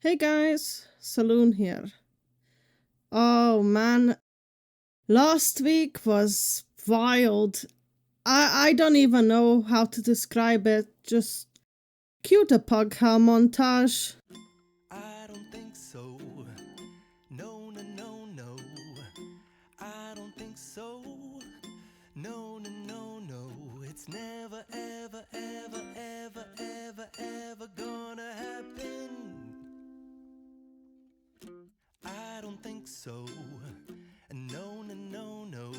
Hey guys, Saloon here. Oh man, last week was wild. I don't even know how to describe it. Just cue the PUG montage. I don't think so. No, no, no, no. I don't think so. No, no, no, no. It's never, ever, ever, ever, ever, ever gonna happen. I don't think so. No, no, no, no.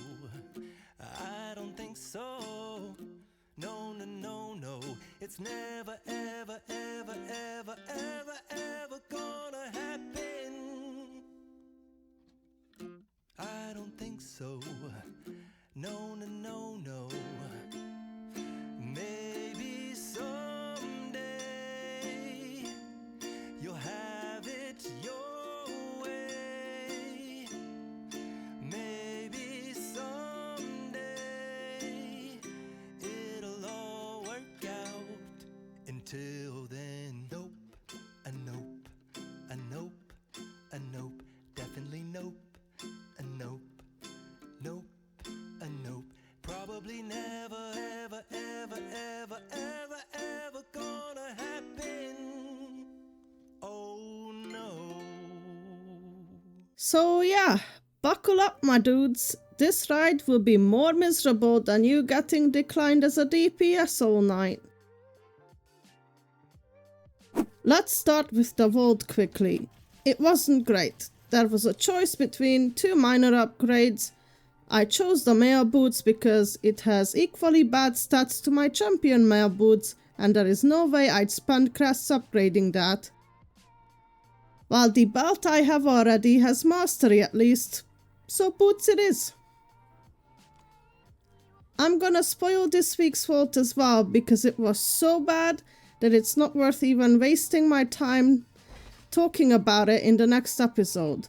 I don't think so. No, no, no, no. It's never, ever, ever, ever, ever, ever gonna happen. I don't think so. No, no, no, no. Maybe someday you'll have it your way. Maybe someday it'll all work out. Until then, nope, a nope, a nope, a nope, definitely nope, a nope, nope, a nope. Probably never, ever, ever, ever, ever, ever gonna happen. Oh no. So yeah, buckle up my dudes. This ride will be more miserable than you getting declined as a DPS all night. Let's start with the vault quickly. It wasn't great. There was a choice between two minor upgrades. I chose the male boots because it has equally bad stats to my champion male boots, and there is no way I'd spend crests upgrading that. While the belt I have already has mastery at least, so boots it is. I'm gonna spoil this week's vault as well because it was so bad that it's not worth even wasting my time talking about it in the next episode.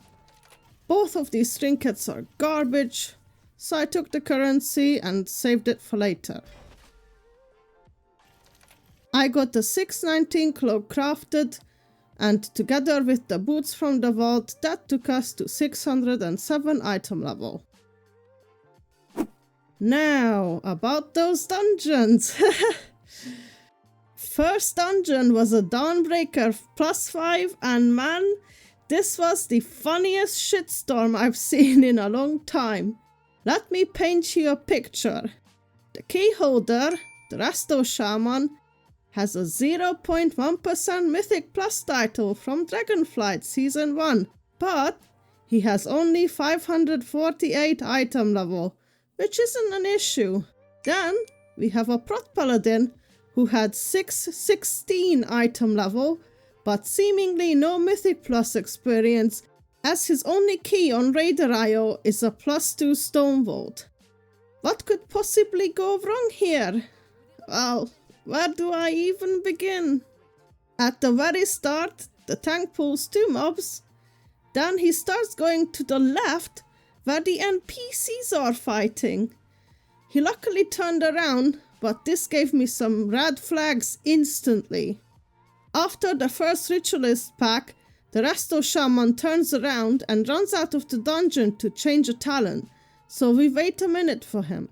Both of these trinkets are garbage, so I took the currency and saved it for later. I got the 619 cloak crafted, and together with the boots from the vault, that took us to 607 item level. Now, about those dungeons. First dungeon was a Dawnbreaker +5, and man, this was the funniest shitstorm I've seen in a long time. Let me paint you a picture. The key holder, the Resto Shaman, has a 0.1% Mythic Plus title from Dragonflight Season 1, but he has only 548 item level, which isn't an issue. Then we have a Prot Paladin who had 616 item level, but seemingly no Mythic Plus experience, as his only key on Raider IO is a +2 Stonevault. What could possibly go wrong here? Well, where do I even begin? At the very start, the tank pulls two mobs, then he starts going to the left where the NPCs are fighting. He luckily turned around, but this gave me some red flags instantly. After the first Ritualist pack, the Resto Shaman turns around and runs out of the dungeon to change a talent, so we wait a minute for him.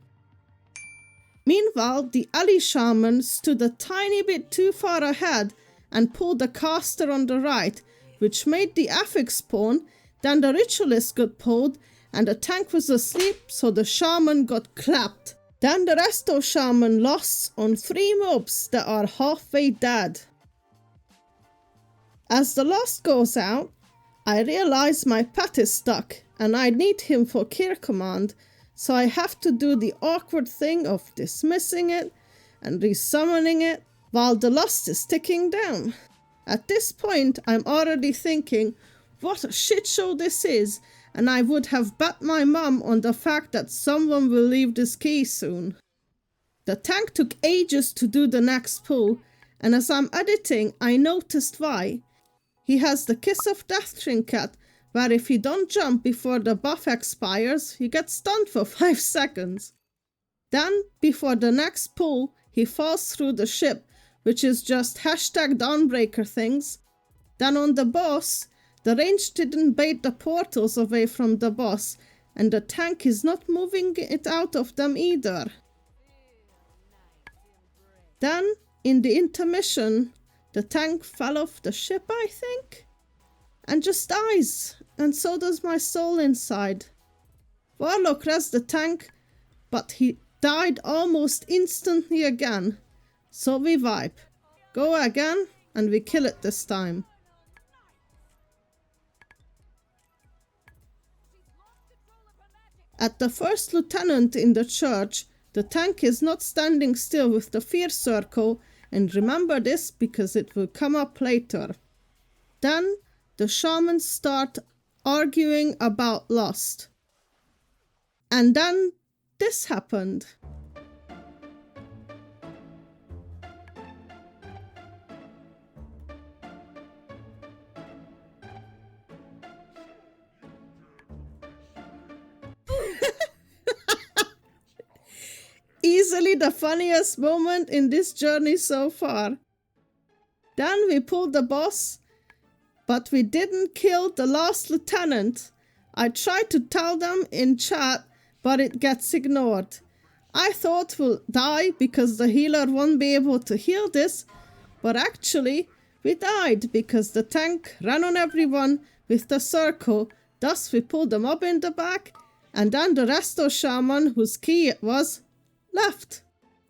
Meanwhile, the Ali Shaman stood a tiny bit too far ahead and pulled the caster on the right, which made the affix spawn, then the Ritualist got pulled, and the tank was asleep, so the Shaman got clapped. Then the Resto Shaman lost on 3 mobs that are halfway dead. As the lost goes out, I realize my pet is stuck and I need him for care command, so I have to do the awkward thing of dismissing it and resummoning it while the lost is ticking down. At this point, I'm already thinking, what a shit show this is, and I would have bet my mum on the fact that someone will leave this key soon. The tank took ages to do the next pull, and as I'm editing, I noticed why. He has the Kiss of Death trinket, where if you don't jump before the buff expires, you get stunned for 5 seconds. Then, before the next pull, he falls through the ship, which is just #Dawnbreaker things. Then on the boss, the range didn't bait the portals away from the boss, and the tank is not moving it out of them either. Then, in the intermission, the tank fell off the ship, I think, and just dies, and so does my soul inside. Warlock rezzed the tank, but he died almost instantly again. So we vibe. Go again, and we kill it this time. At the first lieutenant in the church, the tank is not standing still with the fear circle, and remember this because it will come up later. Then the shamans start arguing about lust. And then this happened. Easily the funniest moment in this journey so far. Then we pulled the boss, but we didn't kill the last lieutenant. I tried to tell them in chat, but it gets ignored. I thought we'll die because the healer won't be able to heal this, but actually we died because the tank ran on everyone with the circle. Thus we pulled the mob in the back, and then the resto shaman, whose key it was, left.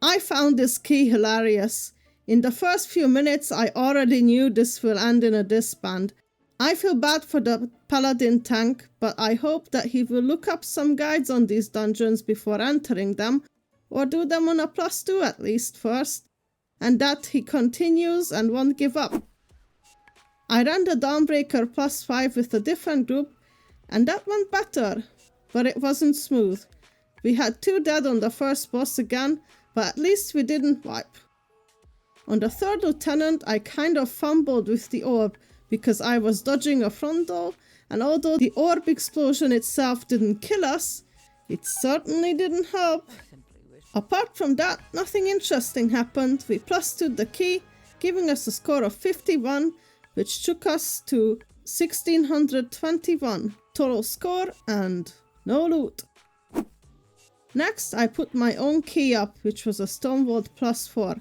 I found this key hilarious. In the first few minutes I already knew this will end in a disband. I feel bad for the paladin tank, but I hope that he will look up some guides on these dungeons before entering them, or do them on a +2 at least first, and that he continues and won't give up. I ran the Dawnbreaker +5 with a different group, and that went better, but it wasn't smooth. We had 2 dead on the first boss again, but at least we didn't wipe. On the third lieutenant, I kind of fumbled with the orb because I was dodging a frontal, and although the orb explosion itself didn't kill us, it certainly didn't help. Apart from that, nothing interesting happened. We +2'd the key, giving us a score of 51, which took us to 1621 total score and no loot. Next, I put my own key up, which was a Stonevault +4.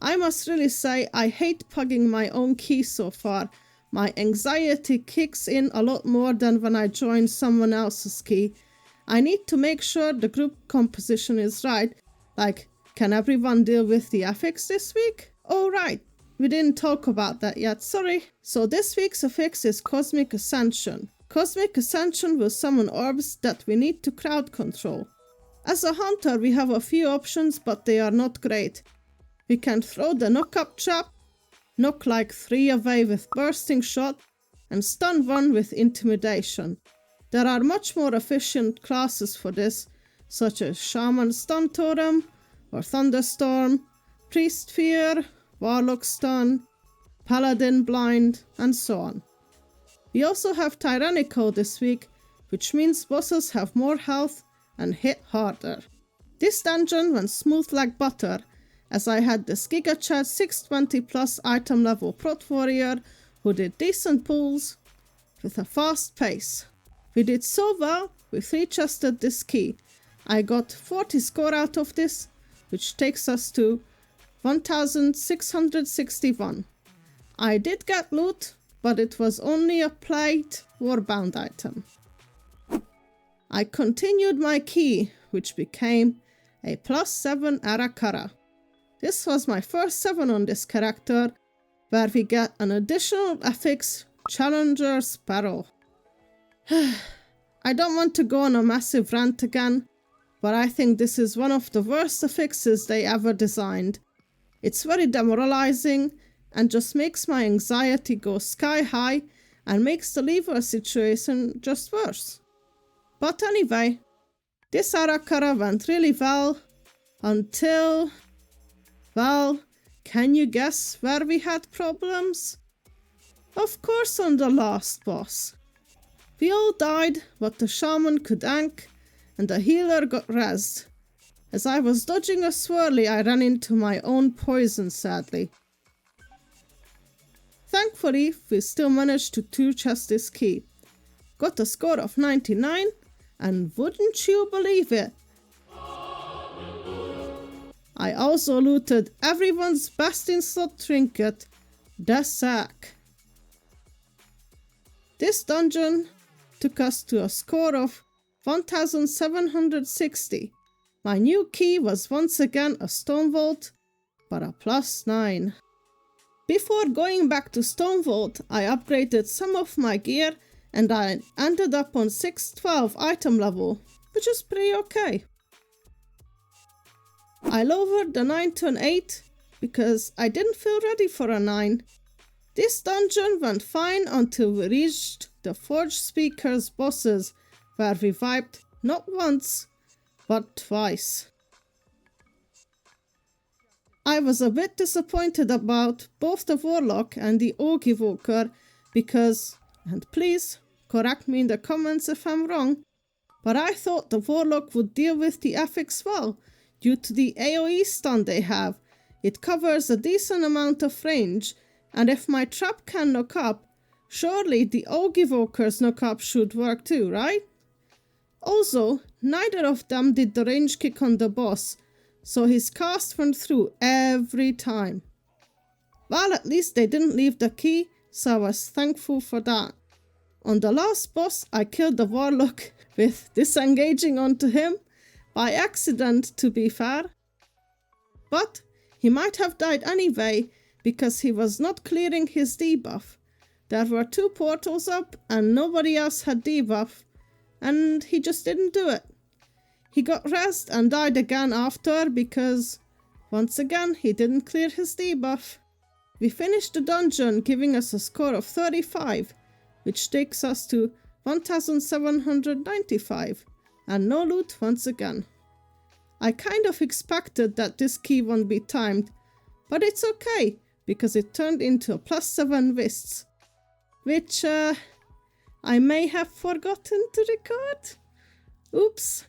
I must really say I hate pugging my own key so far. My anxiety kicks in a lot more than when I join someone else's key. I need to make sure the group composition is right, like, can everyone deal with the affix this week? Oh right, we didn't talk about that yet, sorry. So this week's affix is Cosmic Ascension. Cosmic Ascension will summon orbs that we need to crowd control. As a hunter we have a few options, but they are not great. We can throw the knock-up trap, knock like 3 away with bursting shot, and stun 1 with intimidation. There are much more efficient classes for this, such as Shaman Stun Totem, or Thunderstorm, Priest Fear, Warlock Stun, Paladin Blind, and so on. We also have Tyrannical this week, which means bosses have more health and hit harder. This dungeon went smooth like butter, as I had this GigaChat 620 plus item level Prot Warrior who did decent pulls with a fast pace. We did so well, we 3-chested this key. I got 40 score out of this, which takes us to 1661. I did get loot, but it was only a plate warbound item. I continued my key, which became a +7 Arakara. This was my first 7 on this character, where we get an additional affix, Challenger Sparrow. I don't want to go on a massive rant again, but I think this is one of the worst affixes they ever designed. It's very demoralizing and just makes my anxiety go sky high and makes the lever situation just worse. But anyway, this Arakara went really well until, well, can you guess where we had problems? Of course on the last boss. We all died, but the shaman could ank, and the healer got rezzed. As I was dodging a swirly, I ran into my own poison, sadly. Thankfully, we still managed to two-chest this key. Got a score of 99, and wouldn't you believe it, I also looted everyone's best in slot trinket, the sack. This dungeon took us to a score of 1760. My new key was once again a Stonevault, but a +9. Before going back to Stonevault, I upgraded some of my gear and I ended up on 612 item level, which is pretty okay. I lowered the 9 to an 8 because I didn't feel ready for a 9. This dungeon went fine until we reached the Forge Speaker's bosses, where we vibed not once, but twice. I was a bit disappointed about both the Warlock and the Evoker because, and please correct me in the comments if I'm wrong, but I thought the Warlock would deal with the FX well due to the AoE stun they have. It covers a decent amount of range, and if my trap can knock up, surely the Evoker's knock up should work too, right? Also, neither of them did the range kick on the boss, so his cast went through every time. Well, at least they didn't leave the key, so I was thankful for that. On the last boss, I killed the Warlock with disengaging onto him, by accident to be fair. But he might have died anyway, because he was not clearing his debuff. There were 2 portals up and nobody else had debuff, and he just didn't do it. He got rest and died again after because, once again, he didn't clear his debuff. We finished the dungeon giving us a score of 35, which takes us to 1795, and no loot once again. I kind of expected that this key won't be timed, but it's okay, because it turned into a +7 Wists, which I may have forgotten to record. Oops.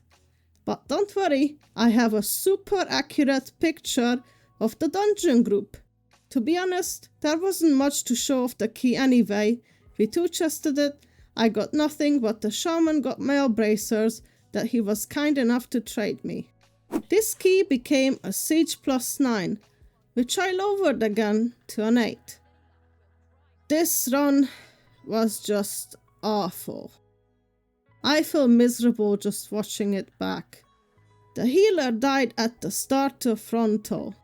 But don't worry, I have a super accurate picture of the dungeon group. To be honest, there wasn't much to show off the key anyway. We two-chested it, I got nothing, but the shaman got mail bracers that he was kind enough to trade me. This key became a Siege +9, which I lowered again to an 8. This run was just awful. I feel miserable just watching it back. The healer died at the start of frontal.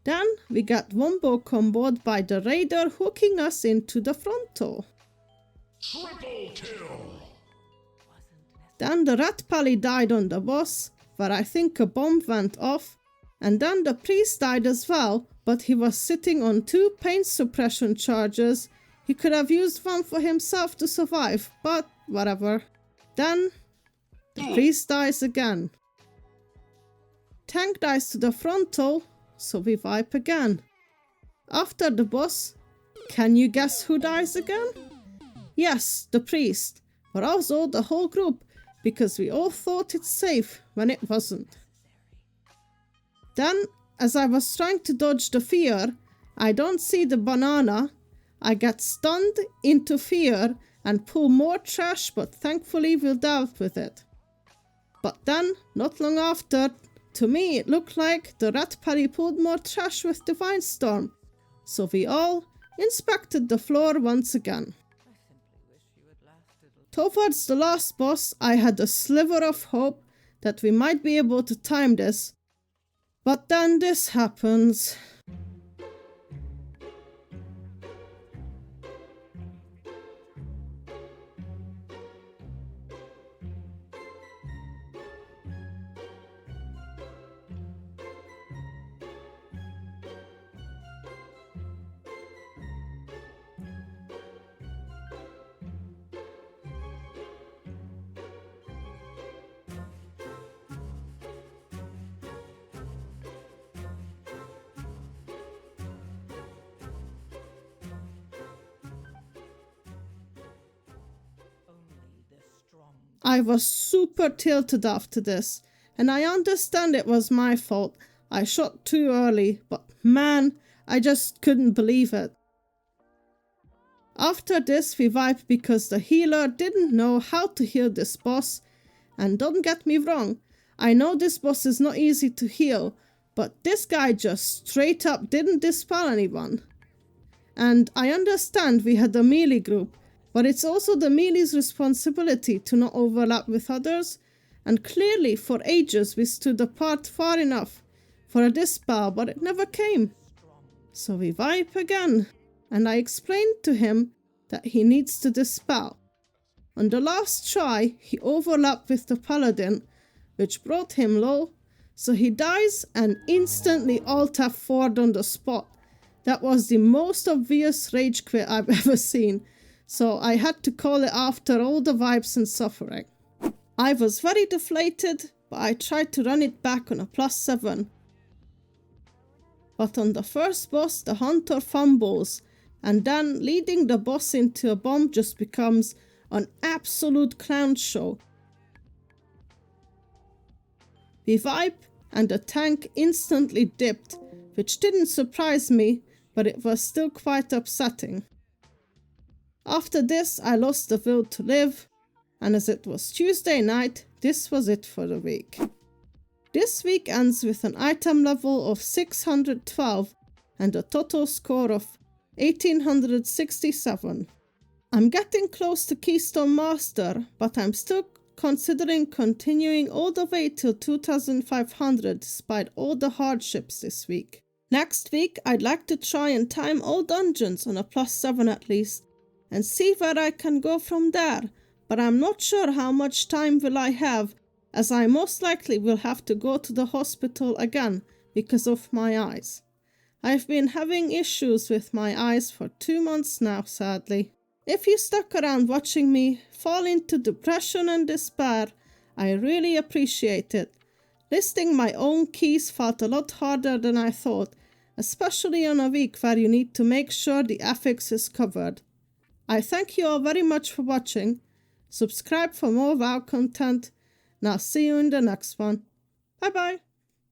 Then we got wombo comboed by the raider hooking us into the frontal. Triple kill! Then the rat pally died on the boss, where I think a bomb went off, and then the priest died as well, but he was sitting on 2 pain suppression charges. He could have used one for himself to survive, but whatever. Then the priest dies again. Tank dies to the frontal, so we wipe again. After the boss, can you guess who dies again? Yes, the priest, but also the whole group, because we all thought it's safe when it wasn't. Then, as I was trying to dodge the fear, I don't see the banana. I get stunned into fear and pull more trash, but thankfully we dealt with it. But then, not long after, to me it looked like the rat party pulled more trash with Divine Storm, so we all inspected the floor once again. Towards the last boss, I had a sliver of hope that we might be able to time this, but then this happens. I was super tilted after this, and I understand it was my fault. I shot too early, but man, I just couldn't believe it. After this, we vibed because the healer didn't know how to heal this boss. And don't get me wrong, I know this boss is not easy to heal, but this guy just straight up didn't dispel anyone. And I understand we had a melee group, but it's also the melee's responsibility to not overlap with others, and clearly for ages we stood apart far enough for a dispel, but it never came. So we vibe again, and I explained to him that he needs to dispel. On the last try, he overlapped with the paladin, which brought him low, so he dies and instantly alt F4'd on the spot. That was the most obvious rage quit I've ever seen, so I had to call it after all the vibes and suffering. I was very deflated, but I tried to run it back on a +7. But on the first boss, the hunter fumbles, and then leading the boss into a bomb just becomes an absolute clown show. We vibe, and the tank instantly dipped, which didn't surprise me, but it was still quite upsetting. After this, I lost the will to live, and as it was Tuesday night, this was it for the week. This week ends with an item level of 612 and a total score of 1867. I'm getting close to Keystone Master, but I'm still considering continuing all the way till 2500 despite all the hardships this week. Next week, I'd like to try and time all dungeons on a +7 at least, and see where I can go from there, but I'm not sure how much time will I have, as I most likely will have to go to the hospital again because of my eyes. I've been having issues with my eyes for 2 months now, sadly. If you stuck around watching me fall into depression and despair, I really appreciate it. Listing my own keys felt a lot harder than I thought, especially on a week where you need to make sure the affix is covered. I thank you all very much for watching. Subscribe for more WoW content, and I'll see you in the next one. Bye bye!